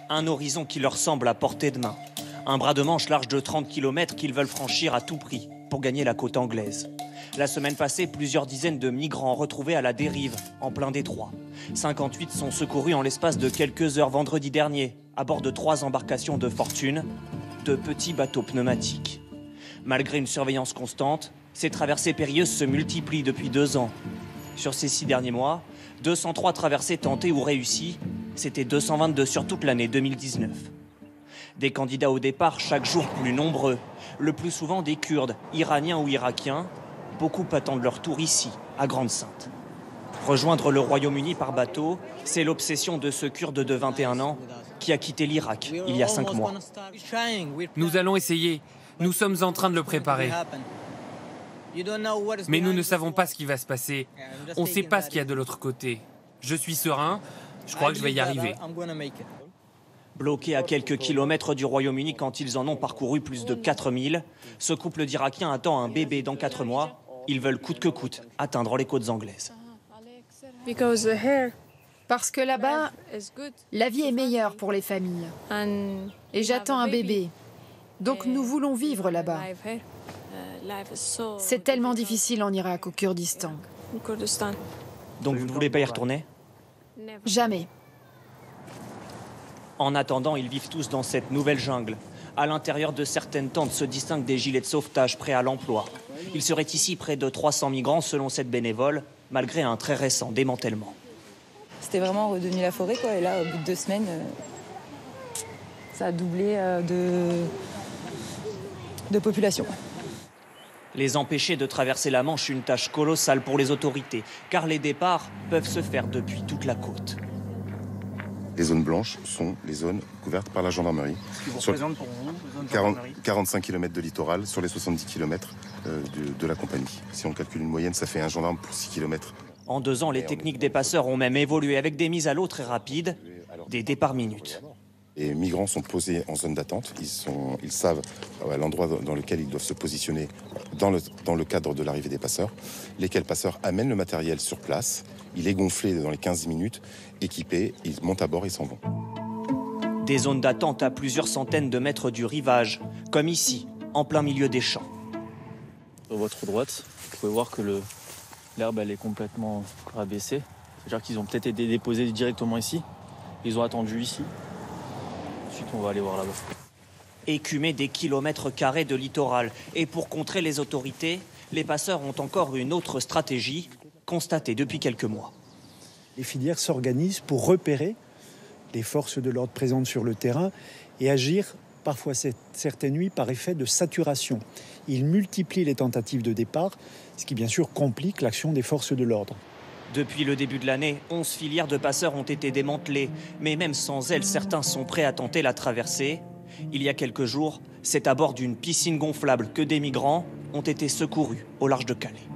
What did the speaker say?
Un horizon qui leur semble à portée de main. Un bras de Manche large de 30 km qu'ils veulent franchir à tout prix pour gagner la côte anglaise. La semaine passée, plusieurs dizaines de migrants retrouvés à la dérive, en plein détroit. 58 sont secourus en l'espace de quelques heures vendredi dernier, à bord de 3 embarcations de fortune, de petits bateaux pneumatiques. Malgré une surveillance constante, ces traversées périlleuses se multiplient depuis 2 ans. Sur ces 6 derniers mois, 203 traversées tentées ou réussies, c'était 222 sur toute l'année 2019. Des candidats au départ chaque jour plus nombreux, le plus souvent des Kurdes, Iraniens ou Irakiens. Beaucoup attendent leur tour ici, à Grande-Synthe. Rejoindre le Royaume-Uni par bateau, c'est l'obsession de ce Kurde de 21 ans qui a quitté l'Irak il y a 5 mois. Nous allons essayer. Nous sommes en train de le préparer. Mais nous ne savons pas ce qui va se passer. On ne sait pas ce qu'il y a de l'autre côté. Je suis serein. Je crois que je vais y arriver. Bloqués à quelques kilomètres du Royaume-Uni quand ils en ont parcouru plus de 4000, ce couple d'Irakiens attend un bébé dans 4 mois. Ils veulent coûte que coûte atteindre les côtes anglaises. Parce que là-bas, la vie est meilleure pour les familles. Et j'attends un bébé. Donc nous voulons vivre là-bas. C'est tellement difficile en Irak, au Kurdistan. Donc vous ne voulez pas y retourner ? Jamais. En attendant, ils vivent tous dans cette nouvelle jungle. À l'intérieur de certaines tentes se distinguent des gilets de sauvetage prêts à l'emploi. Il serait ici près de 300 migrants selon cette bénévole, malgré un très récent démantèlement. C'était vraiment redevenu la forêt, quoi. Et là, au bout de 2 semaines, ça a doublé de population. Les empêcher de traverser la Manche, une tâche colossale pour les autorités, car les départs peuvent se faire depuis toute la côte. Les zones blanches sont les zones couvertes par la gendarmerie. Ce qui vous représente pour vous, 45 km de littoral sur les 70 km de la compagnie. Si on calcule une moyenne, ça fait un gendarme pour 6 km. En 2 ans, les techniques des passeurs ont même évolué avec des mises à l'eau très rapides, des départs minutes. Les migrants sont posés en zone d'attente. Ils savent l'endroit dans lequel ils doivent se positionner dans le cadre de l'arrivée des passeurs. Lesquels passeurs amènent le matériel sur place. Il est gonflé dans les 15 minutes, équipé, ils montent à bord et s'en vont. Des zones d'attente à plusieurs centaines de mètres du rivage, comme ici, en plein milieu des champs. Sur votre droite, vous pouvez voir que l'herbe elle est complètement rabaissée. C'est-à-dire qu'ils ont peut-être été déposés directement ici. Ils ont attendu ici. Ensuite, on va aller voir là-bas. Écumer des kilomètres carrés de littoral. Et pour contrer les autorités, les passeurs ont encore une autre stratégie, constatée depuis quelques mois. Les filières s'organisent pour repérer les forces de l'ordre présentes sur le terrain et agir parfois certaines nuits par effet de saturation. Ils multiplient les tentatives de départ, ce qui bien sûr complique l'action des forces de l'ordre. Depuis le début de l'année, 11 filières de passeurs ont été démantelées. Mais même sans elles, certains sont prêts à tenter la traversée. Il y a quelques jours, c'est à bord d'une piscine gonflable que des migrants ont été secourus au large de Calais.